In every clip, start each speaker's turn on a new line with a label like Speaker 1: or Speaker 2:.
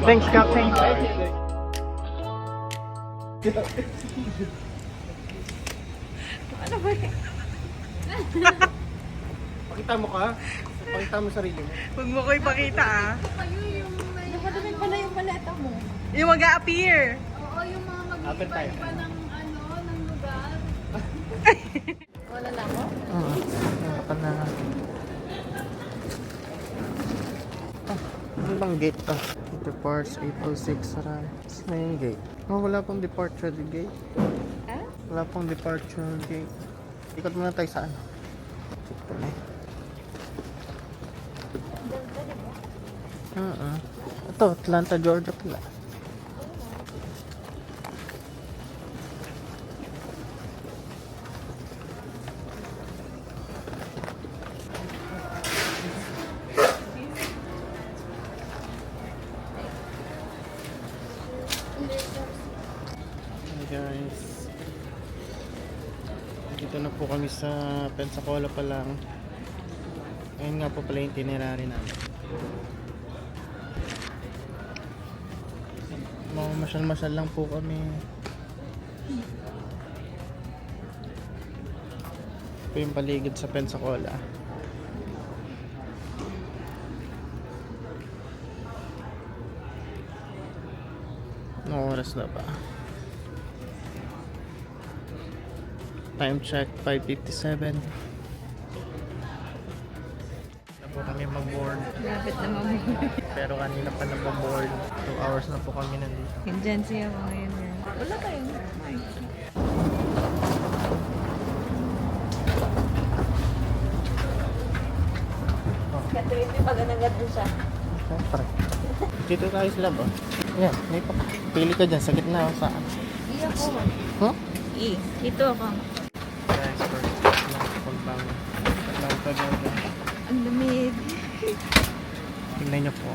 Speaker 1: Thanks, Captain.
Speaker 2: Ano ba yun?
Speaker 1: Pakita mo ka. Pakita mo sarili mo.
Speaker 2: Huwag mo ko ipakita ah.
Speaker 3: Kayo yung may... Nakadamit pala yung maleta mo.
Speaker 2: Yung mag-a-appear.
Speaker 3: Oo, yung mga
Speaker 1: Apple tayo.
Speaker 3: mag-iiba ng ano, ng lugar. Wala lang ako?
Speaker 1: Oo. Baka na. Ano bang gate to? Departs 806 Saray. Saan na yung gate? Oh, wala pong departure gate. Wala pong departure gate. Ikot muna tayo sa ano. Check ko na. Ito, Atlanta, Georgia pala. Hey guys, dito na po kami sa Pensacola pa lang. Ayun nga po pala yung itinerary namin. Masyal-masyal lang po kami. Ito yung paligid sa Pensacola. Anong oras na ba? Time check 5:57. Na po kami mag-board.
Speaker 2: Lapit na mabuhay.
Speaker 1: Pero kanina pa nag-board. 2 hours na po kami nandito.
Speaker 2: Agency ako ngayon. Wala tayo. Kaya hindi pag naganda siya.
Speaker 1: Siyempre. Dito tayo sa lab, oh. Ayan, may pa. Pili ka dyan, sa gitna o saan?
Speaker 2: Iya ko.
Speaker 1: Huh?
Speaker 2: Dito ako.
Speaker 1: Guys, first step na puntang Atlanta, Georgia.
Speaker 2: Ang lamig.
Speaker 1: Tingnan nyo po.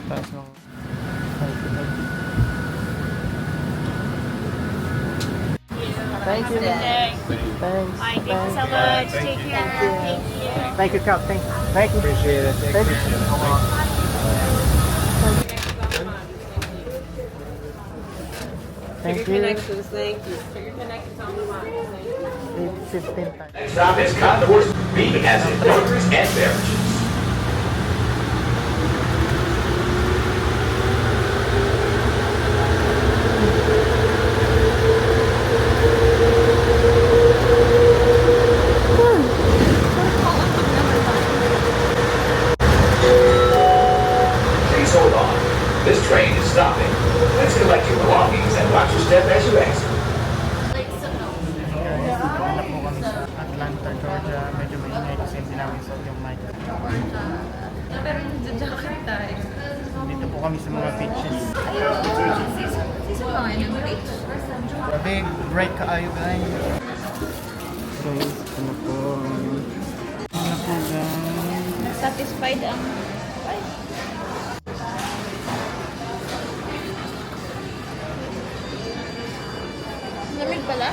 Speaker 1: Taas ng... Thank you. Thanks.
Speaker 4: Thank you so much. Take care.
Speaker 1: Thank you, Captain. Thank you. Appreciate it. Thank you. Thank you.
Speaker 2: Thank you. Figure connections on the line.
Speaker 1: 8:15 time.
Speaker 5: Next stop is Concourse B as in burgers and beverages. Please hold on. This train is stopping. Let's collect your belongings and watch your step as you exit.
Speaker 3: Like, so no.
Speaker 1: Guys, wala po kami sa Atlanta, Georgia. Medyo maingay kasi hindi namin suot yung mic.
Speaker 2: Pero nagja-jacket tayo.
Speaker 1: Dito po kami sa mga beaches.
Speaker 2: Season pa ngayon ng beach.
Speaker 1: Big break kaayo guys. Guys, ano po? Ano po guys?
Speaker 2: Satisfied ang... Ay.
Speaker 3: Lamig pala?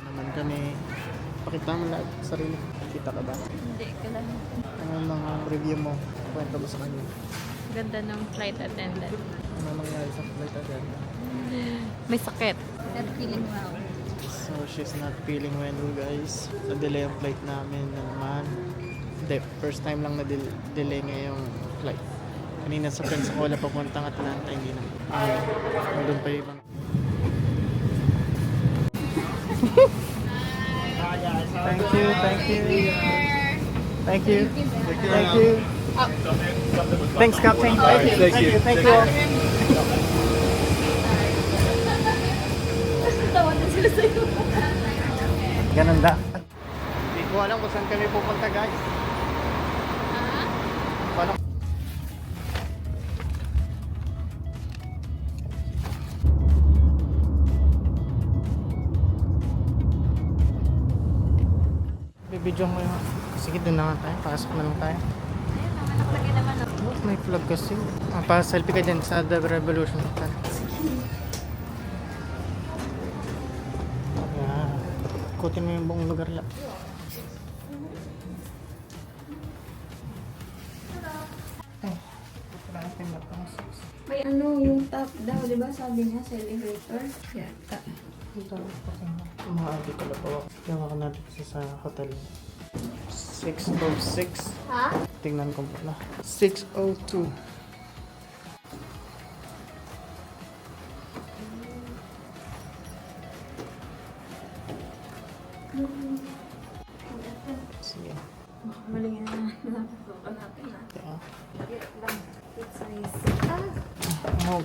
Speaker 1: Naman kami. Pakita mo lahat sa sarili. Kita ka ba?
Speaker 2: Hindi, kailangan.
Speaker 1: Ano mga review mo? Kwento mo sa kanya.
Speaker 2: Ganda ng flight attendant.
Speaker 1: Ano nangyari sa flight agad?
Speaker 2: May sakit.
Speaker 3: Not feeling well.
Speaker 1: So she's not feeling well guys. Na-delay ang flight namin na naman. Hindi, first time lang na-delay ngayong flight. Kanina sa Pensacola papuntang Atlanta, hindi na. Nandun pa yung ibang... Thank you, thank you. Thank you. Thank you. Thanks, Captain. Thank you. Thank you.
Speaker 3: Tawa na sila.
Speaker 1: Ganun da. Hindi ko alam kung saan kami pupunta guys. Paano? Bibidyo mo yun. Sige, doon na nga tayo. Pasok na lang tayo.
Speaker 3: Nakalagay naman ako.
Speaker 1: Oh, may vlog kasi. Pa-selfie ka dyan sa The Revolution Hotel. Yan. Ikutin mo yung buong lugar lang. Ay, ito lang yung laptop.
Speaker 3: May ano, yung top daw, di ba? Sabi niya sa elevator. Yata.
Speaker 1: Dito umaagi pala po. Yawa ka natin kasi sa hotel. 606.
Speaker 3: Ha?
Speaker 1: Tingnan ko pala. 602. Sige.
Speaker 3: Baka mali nga na. Nakapasukan natin ha.
Speaker 1: Yeah.
Speaker 3: Wait lang. It's nice.
Speaker 1: Oh,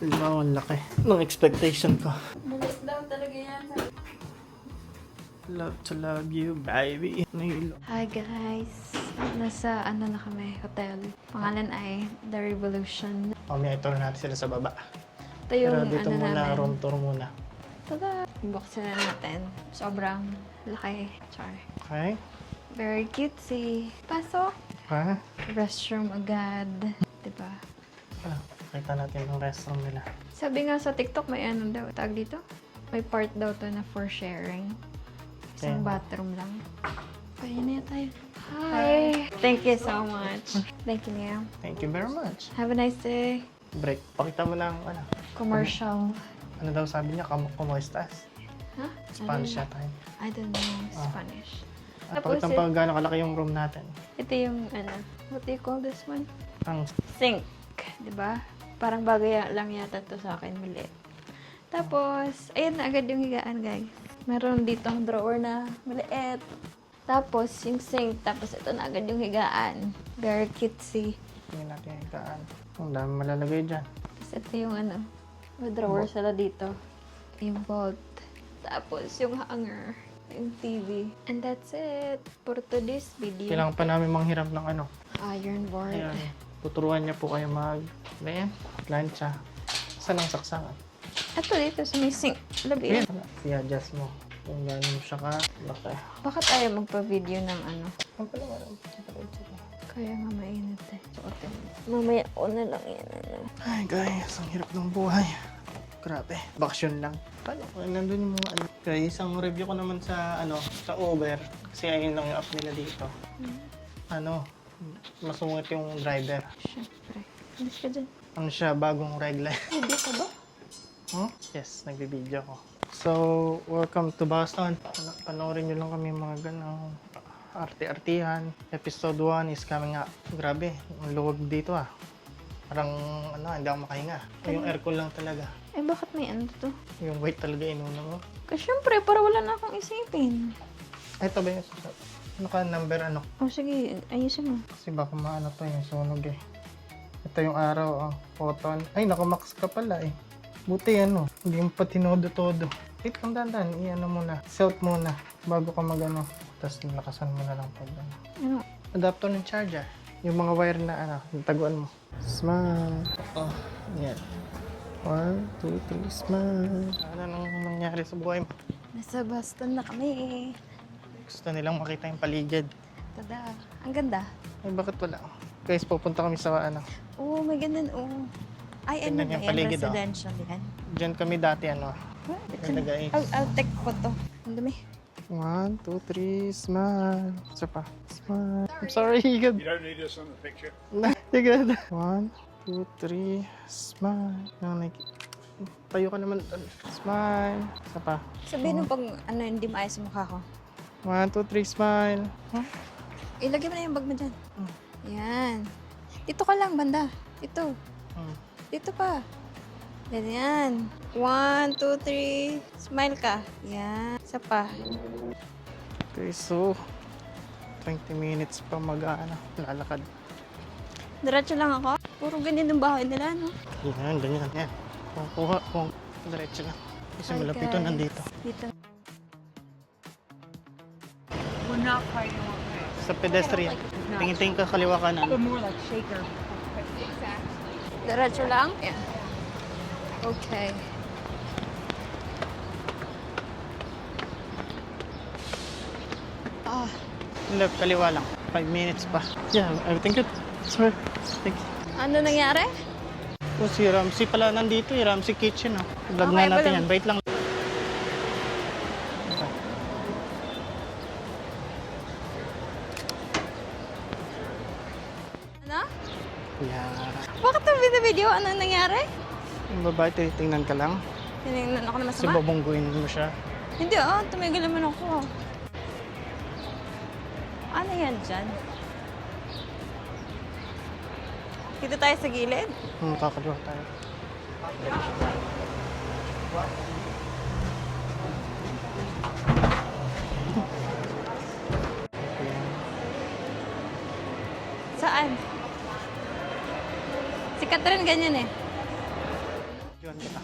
Speaker 1: diba, ang laki ng expectation ko.
Speaker 3: Maliit daw talaga yan.
Speaker 1: Love to love you, baby. Nahilo.
Speaker 3: Hi guys. Nasa ano na kami, hotel. Pangalan ay The Revolution.
Speaker 1: Mamaya ito natin sila sa baba.
Speaker 3: Ito yung
Speaker 1: Pero dito
Speaker 3: ano
Speaker 1: muna,
Speaker 3: namin.
Speaker 1: room tour muna.
Speaker 3: Tada! Buksan na natin. Sobrang laki. Char.
Speaker 1: Okay?
Speaker 3: Very cutesy. Pasok!
Speaker 1: Okay?
Speaker 3: Restroom agad. Diba?
Speaker 1: Ah, kita natin yung restroom nila.
Speaker 3: Sabi nga sa TikTok, may ano daw. Tag dito? May part daw to na for sharing. Isang
Speaker 1: Okay.
Speaker 3: bathroom lang. Kaya na yan tayo. Hi! Thank you so much. Thank you, Nia.
Speaker 1: Thank you very much.
Speaker 3: Have a nice day.
Speaker 1: Break. Pakita mo lang, ano.
Speaker 3: Commercial.
Speaker 1: Ano daw sabi niya? Como estas?
Speaker 3: Huh?
Speaker 1: Spanish yata yun.
Speaker 3: I don't know Spanish.
Speaker 1: Ah,
Speaker 3: Tapos
Speaker 1: pakita mo pa gaano kalaki yung room natin.
Speaker 3: Ito yung ano, what do you call this one?
Speaker 1: Ang
Speaker 3: Sink. Diba? Parang bagay lang yata to sa akin, maliit. Tapos, ayun na agad yung higaan, guys. Meron dito ang drawer na maliit. Tapos, yung sink. Tapos, ito na agad yung higaan. Very cutesy.
Speaker 1: tingin natin yung higaan. Ang dami malalagay dyan.
Speaker 3: Tapos, ito yung ano, may drawer sila dito. Yung vault. Tapos, yung hanger. Yung TV. And that's it for today's video.
Speaker 1: Kailangan pa namin manghiram ng ano.
Speaker 3: Iron board.
Speaker 1: Ayan. Tuturuan niya po kayo plancha. Saan ang saksakan?
Speaker 3: Ito dito sa may sink. Labi.
Speaker 1: Ayan. I-adjust mo. Kung gano'n mo siya ka, laki.
Speaker 3: Baka tayo magpa-video ng ano.
Speaker 1: Ang pala nga.
Speaker 3: Kaya nga mainit eh. Suotin. Mamaya ko na lang yan. Ano.
Speaker 1: Ay guys, ang hirap ng buhay. Grabe. Bakasyon lang. Paano? Nandun yung mga ano. Guys, ang review ko naman sa ano, sa Uber. Kasi ayun lang yung app nila dito. Ano, masungit yung driver.
Speaker 3: Siyempre. Alis ka dyan.
Speaker 1: Ano siya, bagong regla.
Speaker 3: Hindi ka ba?
Speaker 1: Yes, nagbibideo ko. So, welcome to Boston. Panoorin nyo lang kami mga ganang arte-artihan. Episode 1 is coming up. Grabe, ang luwag dito ah. Parang ano, hindi ako makahinga. Yung aircon lang talaga.
Speaker 3: Eh, bakit may ano to?
Speaker 1: Yung white talaga inuna mo.
Speaker 3: Kasi syempre, para wala na akong isipin.
Speaker 1: Ito ba yung susunod? Ano ka number ano?
Speaker 3: O sige, ayusin mo.
Speaker 1: Kasi baka maano to yung sunog eh. Ito yung araw, cotton. Ay, nakamax ka pala eh. Buti ano, hindi mo pa tinodo-todo. Wait lang dandan, i-ano muna. Self muna, bago ka mag-ano. Tapos lakasan mo na lang pag ano.
Speaker 3: Ano?
Speaker 1: Adapter ng charger. Yung mga wire na ano, yung taguan mo. Smile. Oh, yan. 1, 2, 3, smile. Ano nang nangyari sa buhay mo?
Speaker 3: Nasa Boston na kami.
Speaker 1: Gusto nilang makita yung paligid.
Speaker 3: Tada. Ang ganda.
Speaker 1: Ay, bakit wala? Guys, pupunta kami sa ano.
Speaker 3: Oo, may ganun. Oo. Ay, ano
Speaker 1: Tingnan
Speaker 3: ba
Speaker 1: yung
Speaker 3: yan?
Speaker 1: paligid, oh.
Speaker 3: Residential yan.
Speaker 1: Diyan kami dati ano. Ganda guys.
Speaker 3: I'll take photo. Ang dumi.
Speaker 1: 1, 2, 3, smile. Isa pa. Smile. I'm sorry, good.
Speaker 6: You don't need us on the picture.
Speaker 1: You're good. 1, 2, 3, smile. Tayo ka naman. Smile. Isa pa.
Speaker 3: Sabihin mo pag ano, hindi maayos yung mukha ko.
Speaker 1: 1, 2, 3, smile. Huh?
Speaker 3: Ilagay mo na yung bag mo dyan. Yan. Dito ka lang, banda. Dito. Dito pa. Ganyan. 1, 2, 3. Smile ka. Yan. Isa pa.
Speaker 1: Okay, so 20 minutes pa lalakad.
Speaker 3: Diretso lang ako. Puro ganyan yung bahay nila, no?
Speaker 1: Yan, ganyan. Yan. Kung kuha, kung diretso na. Kasi
Speaker 3: Hi,
Speaker 1: malapit ito
Speaker 3: guys.
Speaker 1: nandito.
Speaker 3: Dito.
Speaker 2: We're not fighting one way.
Speaker 1: Sa pedestrian. Tingin-tingin ka kaliwa kanan.
Speaker 2: But more like shaker.
Speaker 3: Diretso lang? Yeah. Okay. Ah,
Speaker 1: Left, kaliwa lang. 5 minutes pa. Yeah, I think it. Sorry. Thank you.
Speaker 3: ano nangyari?
Speaker 1: Oh, si Ramsey pala nandito eh. Ramsey Kitchen, oh. Vlog
Speaker 3: Okay,
Speaker 1: na natin
Speaker 3: wala.
Speaker 1: yan. Wait lang.
Speaker 3: Ano?
Speaker 1: Yeah.
Speaker 3: Bakit ang video? Ano nangyari?
Speaker 1: Yung babae, tinitingnan ka lang.
Speaker 3: Tinignan ako na
Speaker 1: Kasi
Speaker 3: masama?
Speaker 1: babungguin mo siya.
Speaker 3: Hindi tumigil naman ako. Ano yan dyan? Dito tayo sa gilid?
Speaker 1: Kakaliwa tayo.
Speaker 3: Saan? Si Catherine ganyan eh.
Speaker 1: Diyan kita.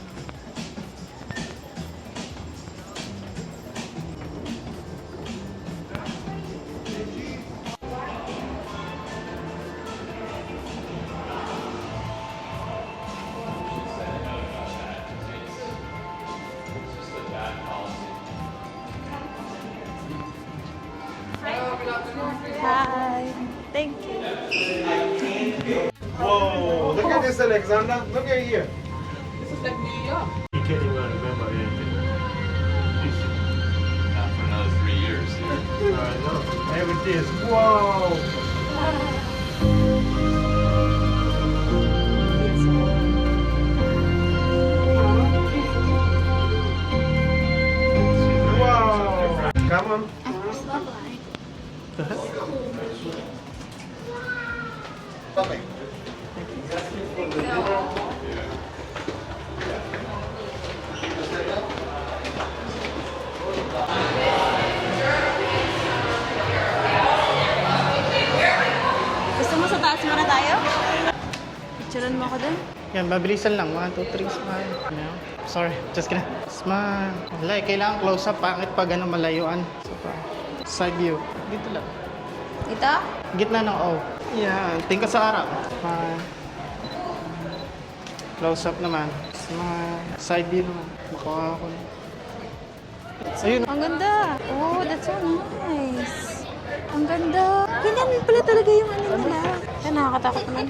Speaker 3: Hi. Thank you.
Speaker 6: Whoa, look at this, Alexander. Look at here.
Speaker 2: This is like New York.
Speaker 6: You can't even remember anything.
Speaker 7: Not for another 3 years.
Speaker 6: I know. Everything is, whoa. Wow. Come on.
Speaker 3: Gusto mo sa taas muna tayo? Picturean mo ako dun?
Speaker 1: Yan, mabilisan lang. 1, 2, 3, smile. Yeah. Sorry, just kidding. Smile. Wala, kailangan close up. Pangit pag malayuan. So, side view. Dito lang.
Speaker 3: Dito?
Speaker 1: Gitna ng O. Yan. Tingin ka sa harap. Smile. Close up naman. Smile. Side view naman. Makuha ako. Ayun.
Speaker 3: Ang ganda. Oh, that's so nice. Ang ganda. Ganyan pala talaga yung ano nila. Kaya nakakatakot naman.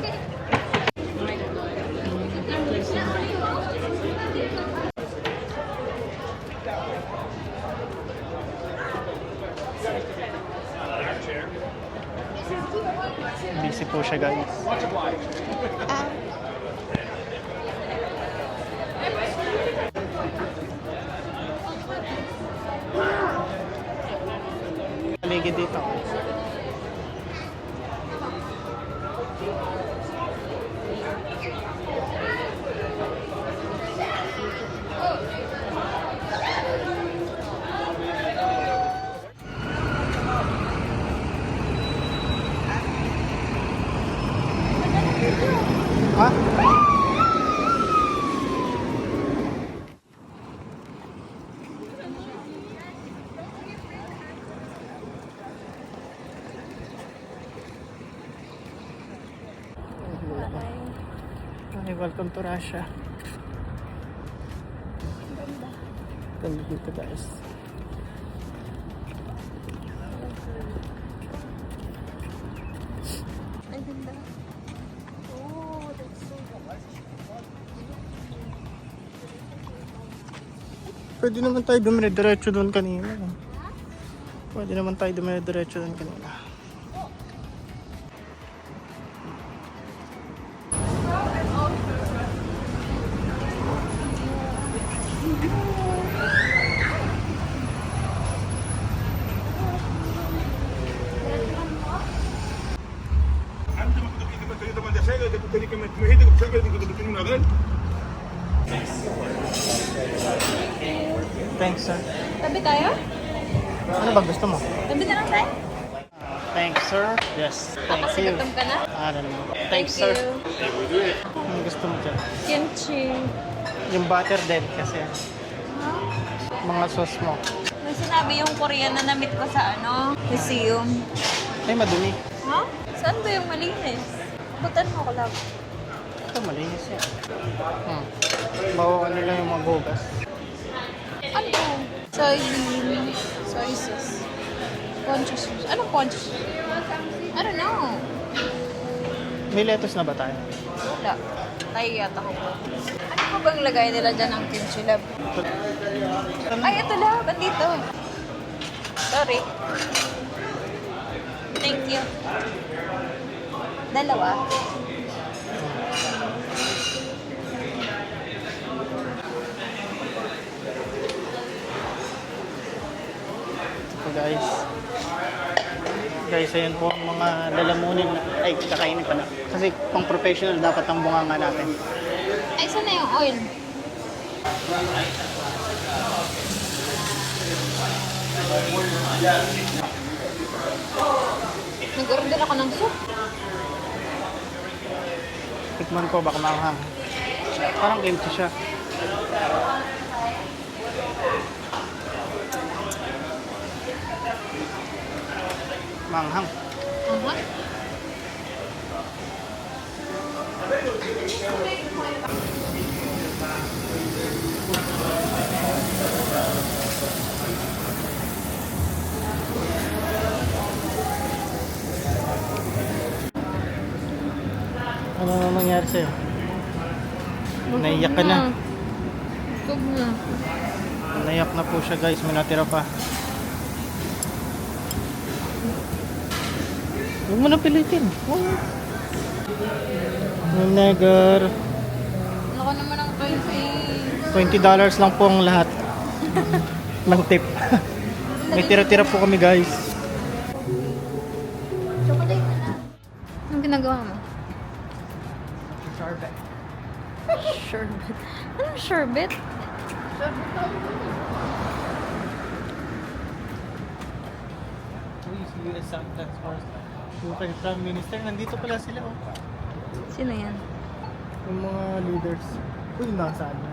Speaker 1: Busy po siya, guys. Paligid dito. Ha? Hi, welcome to Russia. Ganda dito, guys.
Speaker 3: Ang ganda. Oh, that's so
Speaker 1: Pwede naman tayo dumire-diretso doon kanina. Pwede naman tayo dumire-diretso doon kanina. Thanks, sir.
Speaker 3: Tabi tayo?
Speaker 1: Ano ba gusto mo?
Speaker 3: Tabi na lang tayo?
Speaker 1: Thanks, sir. Yes, thank
Speaker 3: Kasi
Speaker 1: you.
Speaker 3: gutom ka na?
Speaker 1: I don't know.
Speaker 3: Thank
Speaker 1: Thanks, sir.
Speaker 3: you.
Speaker 1: Ano gusto mo dyan?
Speaker 3: Kimchi.
Speaker 1: Yung butter dead kasi.
Speaker 3: Ah,
Speaker 1: mga sauce mo.
Speaker 3: May sinabi yung Korean na na-meet ko sa museum.
Speaker 1: Ay, madumi.
Speaker 3: Ha? Saan ba yung malinis? Butan mo ko lang.
Speaker 1: Ito, malinis yan. Bawakan nila yung mga bugas.
Speaker 3: Ano? Soybean. Soy sauce. Poncho sauce. Anong poncho sauce? I don't know.
Speaker 1: May lettuce na ba tayo?
Speaker 3: Wala. Tayo yata ko. Ano ba bang lagay nila dyan ng kimchi lab? Ay, ito lang. Bandito. Sorry. Thank you. Dalawa.
Speaker 1: So guys. Guys, ayun po ang mga lalamunin na, ay, kakainin pa na. Kasi pang professional dapat ang bunganga natin.
Speaker 3: Ay, saan na yung oil? Nag-order ako ng soup.
Speaker 1: Tikman ko, baka manghang. Parang empty siya. Manghang.
Speaker 3: Aha.
Speaker 1: Ano na nangyari sa'yo? Naiyak ka na.
Speaker 3: Tug na.
Speaker 1: Naiyak na po siya guys, may natira pa. Huwag mo na pilitin. Vinegar.
Speaker 3: Ako naman ang 20.
Speaker 1: $20 lang po ang lahat. Ng tip. May tira-tira po kami guys.
Speaker 3: Chocolate na lang. Anong ginagawa mo?
Speaker 1: Sorbet.
Speaker 3: Sherbet. Anong sherbet?
Speaker 1: Uy, si US Task Force. Yung kay Prime Minister, nandito pala sila oh.
Speaker 3: Sino yan?
Speaker 1: Yung mga leaders. Uy, nasaan na?